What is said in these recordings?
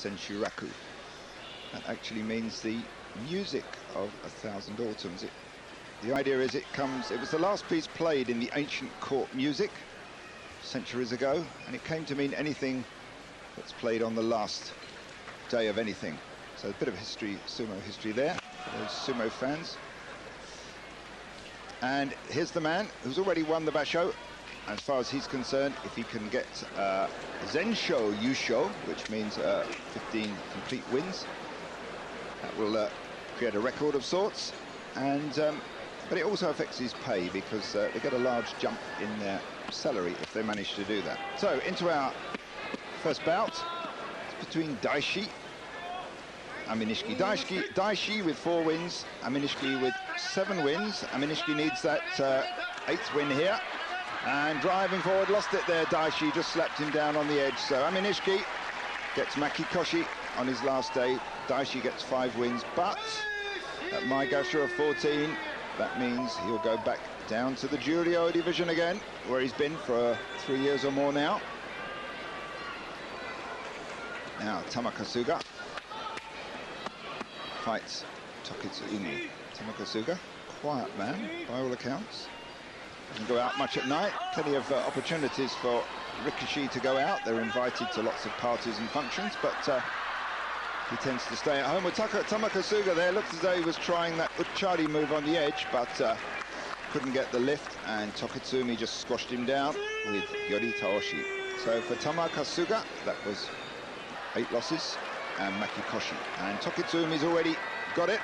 Senshuraku. That actually means the music of 1,000 autumns. The idea is it was the last piece played in the ancient court music centuries ago, and it came to mean anything that's played on the last day of anything. So a bit of history, sumo history there, for those sumo fans. And here's the man who's already won the basho. As far as he's concerned, if he can get Zensho Yusho, which means 15 complete wins, that will create a record of sorts. And but it also affects his pay, because they get a large jump in their salary if they manage to do that. So into our first bout. It's between Daishi, Aminishiki. Daishi with 4 wins, Aminishiki with 7 wins. Aminishiki needs that 8th win here. And driving forward, lost it there. Daishi just slapped him down on the edge. So Aminishiki gets Makikoshi on his last day. Daishi gets 5 wins, but at Maigasha of 14, that means he'll go back down to the Juryo division again, where he's been for 3 years or more now. Now Tamakasuga fights Tokitsuumi. Tamakasuga, quiet man by all accounts. Doesn't go out much at night. Plenty of opportunities for Rikishi to go out. They're invited to lots of parties and functions, but he tends to stay at home. With Tamakasuga there, looked as though he was trying that Uchari move on the edge, but couldn't get the lift, and Tokitsuumi just squashed him down with yoritaoshi. So for Tamakasuga, that was 8 losses and Makikoshi. And Tokitsuumi's already got it.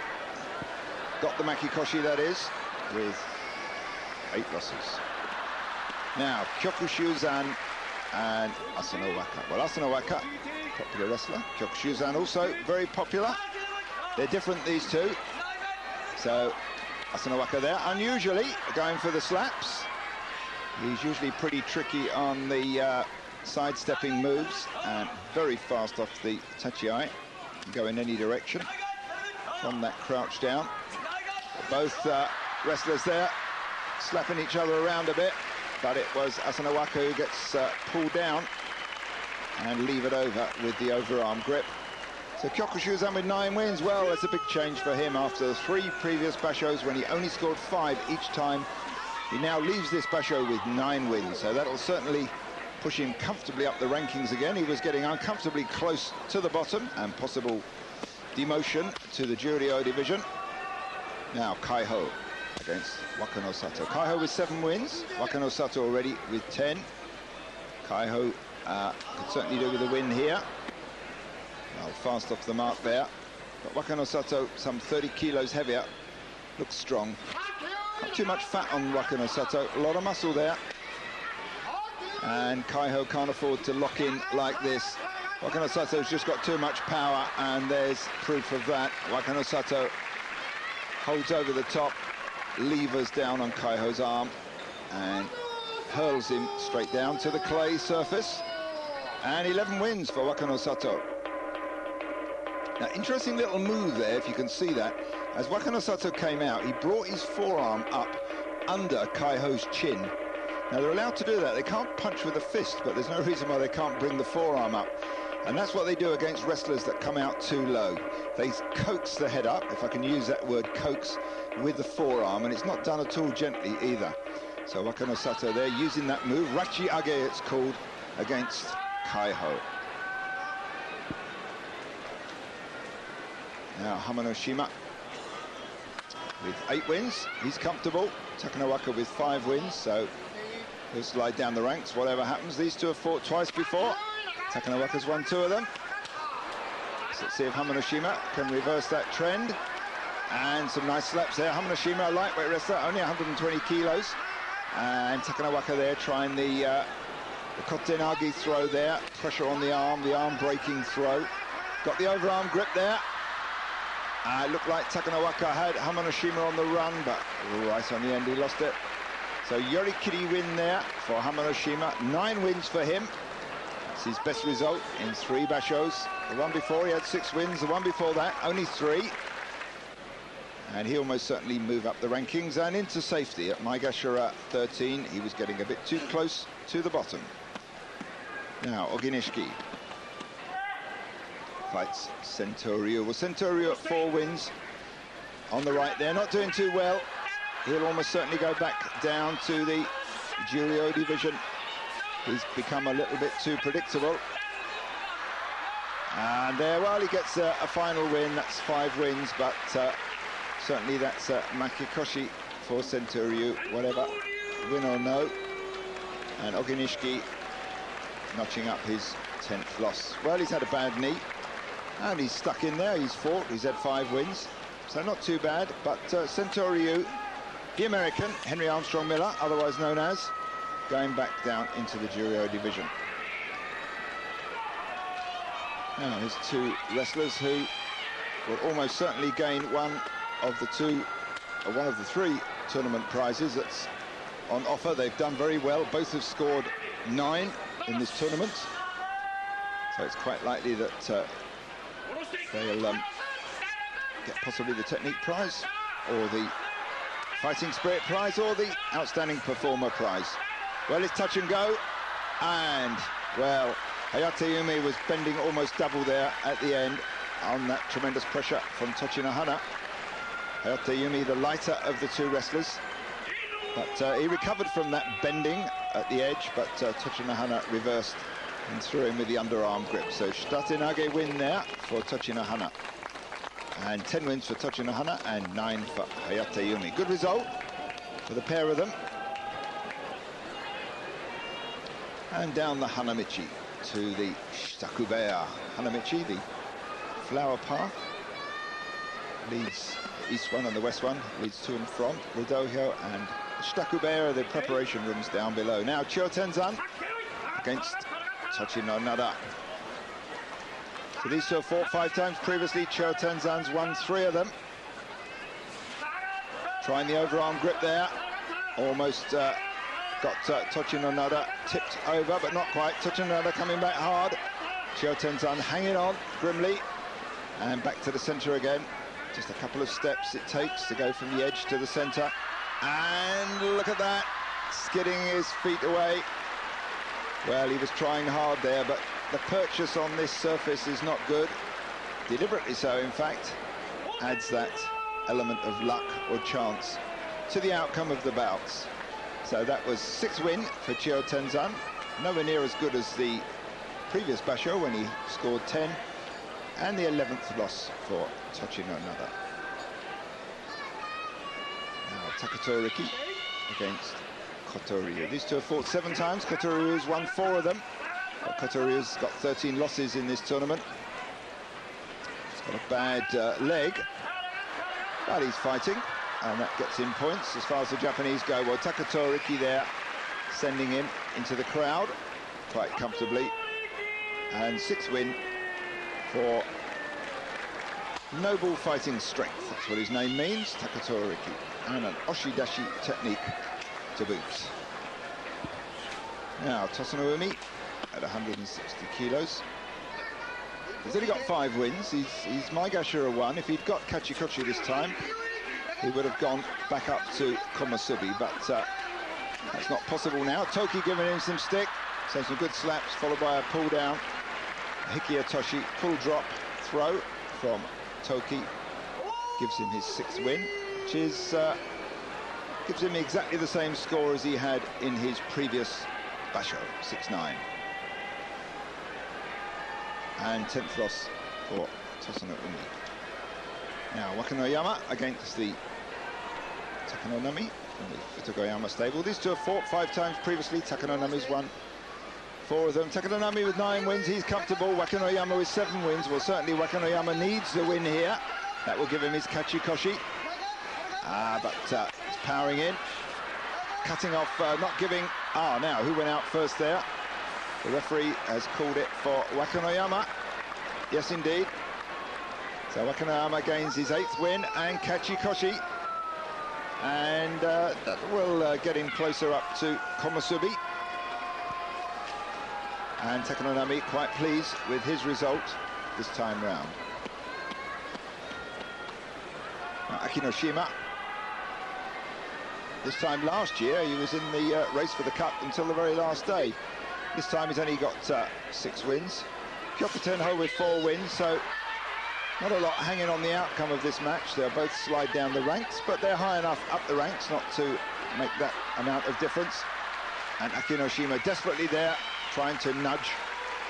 Got the Makikoshi, that is, with 8 losses. Now, Kyokushuzan and Asanowaka. Well, Asanowaka, popular wrestler. Kyokushuzan also very popular. They're different, these two. So, Asanowaka there, unusually going for the slaps. He's usually pretty tricky on the sidestepping moves, and very fast off the tachiai. Can go in any direction from that crouch down. Both wrestlers there slapping each other around a bit, but it was Asanowaka who gets pulled down and leave it over with the overarm grip. So Kyokushuzan with 9 wins. Well, that's a big change for him after the 3 previous bashos when he only scored 5 each time. He now leaves this basho with 9 wins, so that'll certainly push him comfortably up the rankings again. He was getting uncomfortably close to the bottom, and possible demotion to the Juryo division. Now Kaiho against Wakanosato. Kaiho with 7 wins, Wakanosato already with 10. Kaiho could certainly do with a win here. Well, fast off the mark there. But Wakanosato, some 30 kilos heavier, looks strong. Not too much fat on Wakanosato, a lot of muscle there. And Kaiho can't afford to lock in like this. Wakanosato's just got too much power, and there's proof of that. Wakanosato holds over the top, levers down on Kaiho's arm, and hurls him straight down to the clay surface. And 11 wins for Wakanosato. Now, interesting little move there, if you can see that. As Wakanosato came out, he brought his forearm up under Kaiho's chin. Now, they're allowed to do that. They can't punch with a fist, but there's no reason why they can't bring the forearm up. And that's what they do against wrestlers that come out too low. They coax the head up, if I can use that word, coax, with the forearm, and it's not done at all gently either. So Wakanosato there using that move, Rachi Age it's called, against Kaiho. Now Hamanoshima with 8 wins, he's comfortable. Takanowaka with 5 wins, so he'll slide down the ranks, whatever happens. These two have fought twice before. Takanowaka's won 2 of them. So let's see if Hamanoshima can reverse that trend. And some nice slaps there. Hamanoshima, a lightweight wrestler, only 120 kilos. And Takanowaka there trying the kotenagi throw there. Pressure on the arm breaking throw. Got the overarm grip there. It looked like Takanowaka had Hamanoshima on the run, but right on the end he lost it. So yorikiri win there for Hamanoshima. 9 wins for him. That's his best result in 3 bashos. The one before he had 6 wins, the one before that only 3. And he'll most certainly move up the rankings and into safety. At Maigashira 13, he was getting a bit too close to the bottom. Now Oginishiki. fights Sentoryu. Well, Sentoryu at 4 wins on the right there, not doing too well. He'll almost certainly go back down to the Juryo division. He's become a little bit too predictable. And there, well, he gets a final win. That's 5 wins, but certainly that's Makikoshi for Sentoryu, whatever, win or no. And Oginishiki notching up his 10th loss. Well, he's had a bad knee, and he's stuck in there. He's fought, he's had 5 wins, so not too bad. But Sentoryu, the American, Henry Armstrong Miller, otherwise known as, going back down into the Juryo division. Now, there's 2 wrestlers who will almost certainly gain one of the 3 tournament prizes that's on offer. They've done very well. Both have scored 9 in this tournament, so it's quite likely that they'll get possibly the technique prize, or the fighting spirit prize, or the outstanding performer prize. Well, it's touch and go, and well, Hayateumi was bending almost double there at the end on that tremendous pressure from Tochinohana. Hayateumi, the lighter of the 2 wrestlers, but he recovered from that bending at the edge, but Tochinohana reversed and threw him with the underarm grip. So shitatenage win there for Tochinohana, and 10 wins for Tochinohana and 9 for Hayateumi. Good result for the pair of them. And down the Hanamichi to the Shitakubeya. Hanamichi, the flower path, leads the east one and the west one, leads to and from the dohyo, and Shitakubeya are the preparation rooms down below. Now Chiyotenzan against Tochinonada. So these 2 have fought 5 times previously. Chiyotenzan's won 3 of them. Trying the overarm grip there, almost got Tochinonada tipped over, but not quite. Tochinonada coming back hard. Chiyotenzan hanging on grimly, and back to the centre again. Just a couple of steps it takes to go from the edge to the centre. And look at that, skidding his feet away. Well, he was trying hard there, but the purchase on this surface is not good. Deliberately so, in fact. Adds that element of luck or chance to the outcome of the bouts. So that was 6th win for Chiyotenzan, nowhere near as good as the previous basho when he scored 10, and the 11th loss for Tochinonada. Now Takatoriki against Kotoryu. These 2 have fought 7 times. Kotoryu's won 4 of them. But Kotoryu's got 13 losses in this tournament. He's got a bad leg, but he's fighting, and that gets him points as far as the Japanese go. Well, Takatoriki there, sending him into the crowd quite comfortably. And 6th win for Noble Fighting Strength. That's what his name means, Takatoriki. And an oshidashi technique to boot. Now, Tosanoumi at 160 kilos. He's only got 5 wins. He's Maigashira 1. If he'd got Kachikochi this time, he would have gone back up to Komusubi, but that's not possible now. Toki giving him some stick, so some good slaps, followed by a pull down. Hikiyatoshi pull drop throw from Toki gives him his 6th win, which is gives him exactly the same score as he had in his previous basho, 6-9. And 10th loss for Tosanoumi. Now Wakanoyama against the Takanonami from the Futagoyama stable. These 2 have fought 5 times previously. Takanonami's won 4 of them. Takanonami with 9 wins, he's comfortable. Wakanoyama with 7 wins. Well, certainly Wakanoyama needs the win here. That will give him his Kachikoshi. But he's powering in, cutting off, not giving. Now who went out first there? The referee has called it for Wakanoyama. Yes, indeed. So Wakanoyama gains his 8th win and Kachikoshi. And that will get him closer up to Komusubi. And Takanonami quite pleased with his result this time round. Now, Akinoshima. This time last year, he was in the race for the cup until the very last day. This time he's only got 6 wins. Kyokutenho with 4 wins, so not a lot hanging on the outcome of this match. They'll both slide down the ranks, but they're high enough up the ranks not to make that amount of difference. And Akinoshima desperately there, trying to nudge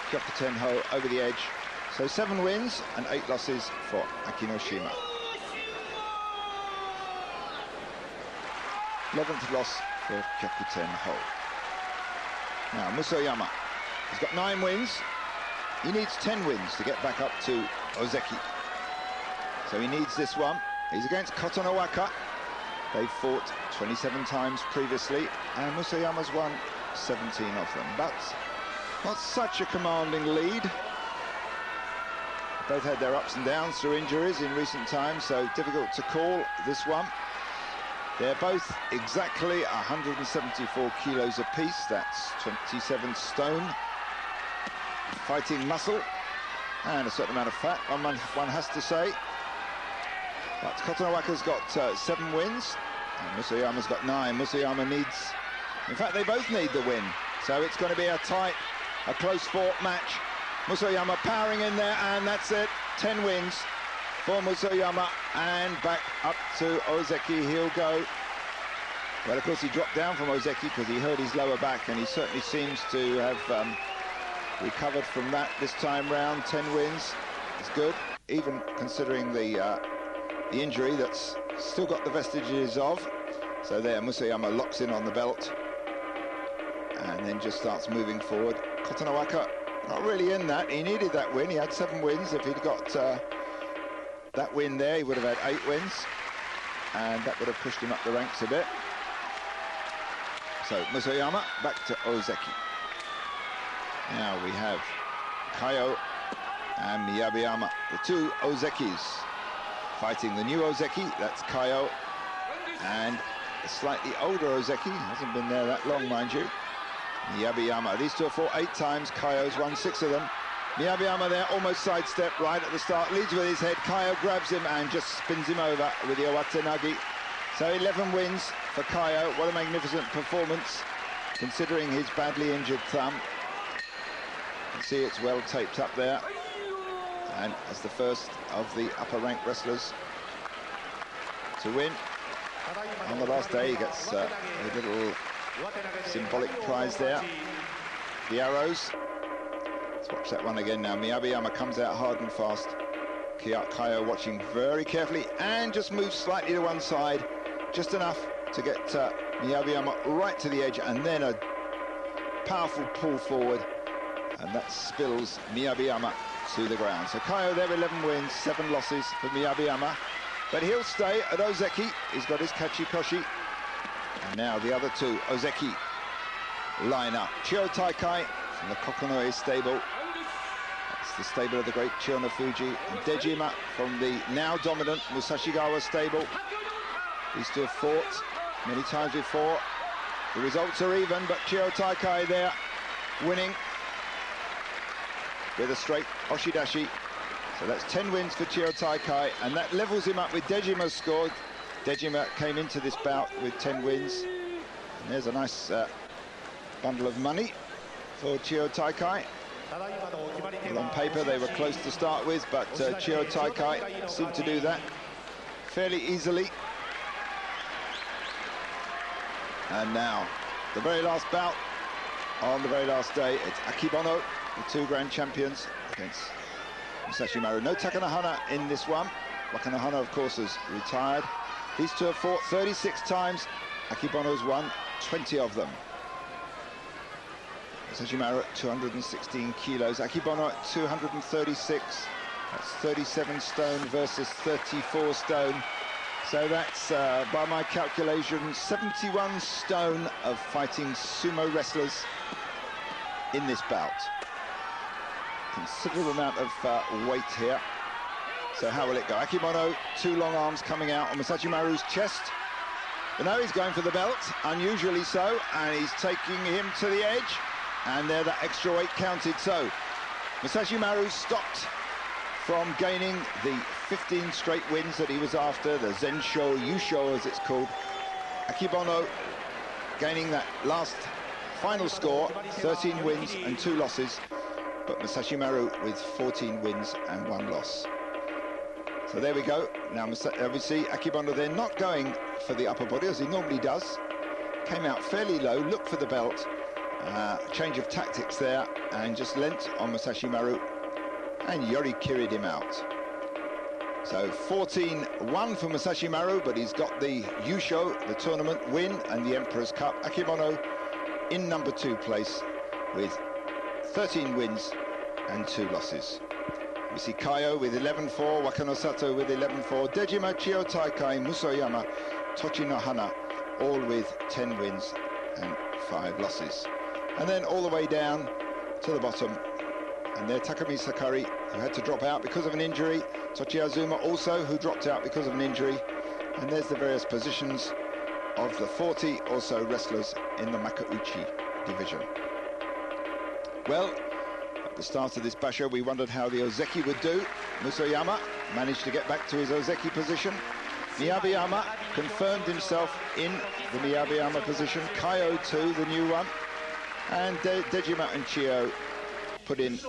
Kyokutenho over the edge. So 7 wins and 8 losses for Akinoshima. 11th loss for Kyokutenho. Now Musoyama, he's got 9 wins. He needs 10 wins to get back up to Ozeki. So he needs this one. He's against Kotonowaka. They've fought 27 times previously, and Musoyama's won 17 of them. But not such a commanding lead. Both had their ups and downs through injuries in recent times, so difficult to call this one. They're both exactly 174 kilos apiece. That's 27 stone. Fighting muscle and a certain amount of fat, one has to say. But Kotonowaka's got 7 wins, and Musoyama's got 9. Musoyama needs, in fact, they both need the win. So it's going to be a tight, a close-fought match. Musoyama powering in there, and that's it. 10 wins for Musoyama, and back up to Ozeki he'll go. Well, of course, he dropped down from Ozeki because he hurt his lower back, and he certainly seems to have recovered from that this time round. 10 wins is good, even considering the injury that's still got the vestiges of. So there, Musoyama locks in on the belt and then just starts moving forward. Kotonowaka not really in that. He needed that win. He had 7 wins. If he'd got that win there, he would have had 8 wins, and that would have pushed him up the ranks a bit. So Musoyama back to Ozeki. Now we have Kaiho and Miyabiyama, the 2 Ozekis, fighting the new Ozeki. That's Kaiho, and a slightly older Ozeki, hasn't been there that long, mind you, Miyabiyama. These 2 have fought 8 times. Kaiho's won 6 of them. Miyabiyama there, almost sidestep right at the start, leads with his head. Kaiho grabs him and just spins him over with the uwatenage. So 11 wins for Kaiho. What a magnificent performance, considering his badly injured thumb. You can see it's well taped up there. And as the first of the upper rank wrestlers to win on the last day, he gets a little symbolic prize there. The arrows. Let's watch that one again now. Miyabiyama comes out hard and fast. Kaiho watching very carefully and just moves slightly to one side, just enough to get Miyabiyama right to the edge, and then a powerful pull forward, and that spills Miyabiyama to the ground. So Kaiho there, 11 wins, 7 losses for Miyabiyama, but he'll stay at Ozeki. He's got his kachikoshi, and now the other 2 Ozeki line up. Chiyotenzan from the Kokonoi stable. That's the stable of the great Chiyonofuji. And Dejima from the now dominant Musashigawa stable. These 2 have fought many times before. The results are even, but Chiyotenzan there winning with a straight oshidashi. So that's 10 wins for Chiyotenzan, and that levels him up with Dejima's score. Dejima came into this bout with 10 wins. And there's a nice bundle of money for Chiyotenzan. Well, on paper they were close to start with, but Chiyotenzan seemed to do that fairly easily. And now, the very last bout on the very last day, it's Akebono, the 2 grand champions, against Musashi Maru. No Takanohana in this one. Wakanohana, of course, has retired. These 2 have fought 36 times. Akebono's won 20 of them. Musashi Maru at 216 kilos. Akebono at 236. That's 37 stone versus 34 stone. So that's, by my calculation, 71 stone of fighting sumo wrestlers in this bout. Considerable amount of weight here. So how will it go? Akebono, 2 long arms coming out on Musashi Maru's chest. But no, he's going for the belt, unusually so, and he's taking him to the edge. And there, that extra weight counted. So Musashi Maru stopped from gaining the 15 straight wins that he was after, the Zensho Yusho as it's called. Akebono gaining that last final score, 13 wins and 2 losses. but Masashi Maru with 14 wins and 1 loss. So there we go. Now we see Akebono then not going for the upper body as he normally does. Came out fairly low, looked for the belt. Change of tactics there, and just lent on Masashi Maru and yorikiri'd him out. So 14-1 for Masashi Maru, but he's got the Yusho, the tournament win, and the Emperor's Cup. Akebono in number 2 place with 13 wins and 2 losses. We see Kaiho with 11-4, Wakanosato with 11-4, Dejima, Chiyotaikai, Musoyama, Tochinohana, all with 10 wins and 5 losses. And then all the way down to the bottom, and there Takumi Sakari, who had to drop out because of an injury, Tochi Azuma also, who dropped out because of an injury, and there's the various positions of the 40 also wrestlers in the Makauchi division. Well, at the start of this basho, we wondered how the Ozeki would do. Musoyama managed to get back to his Ozeki position. Miyabiyama confirmed himself in the Miyabiyama position. Kaiho too, the new one. And Dejima and Chiyo put in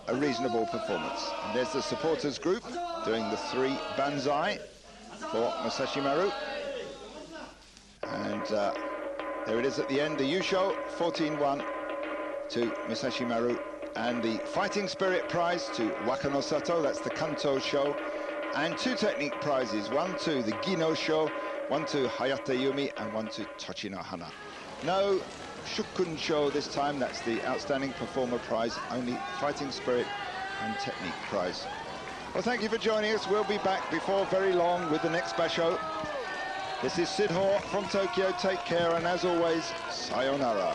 a reasonable performance. And there's the supporters group doing the 3 banzai for Masashi Maru. And there it is at the end, the Yusho, 14-1 to Masashi Maru. And the Fighting Spirit prize to Wakanosato, that's the Kanto show. And 2 technique prizes, one to the Gino show, one to Hayateumi, and one to Tochinohana. No Shukun show this time, that's the Outstanding Performer prize, only Fighting Spirit and Technique prize. Well, thank you for joining us. We'll be back before very long with the next basho. This is Sid Hoare from Tokyo. Take care, and as always, sayonara.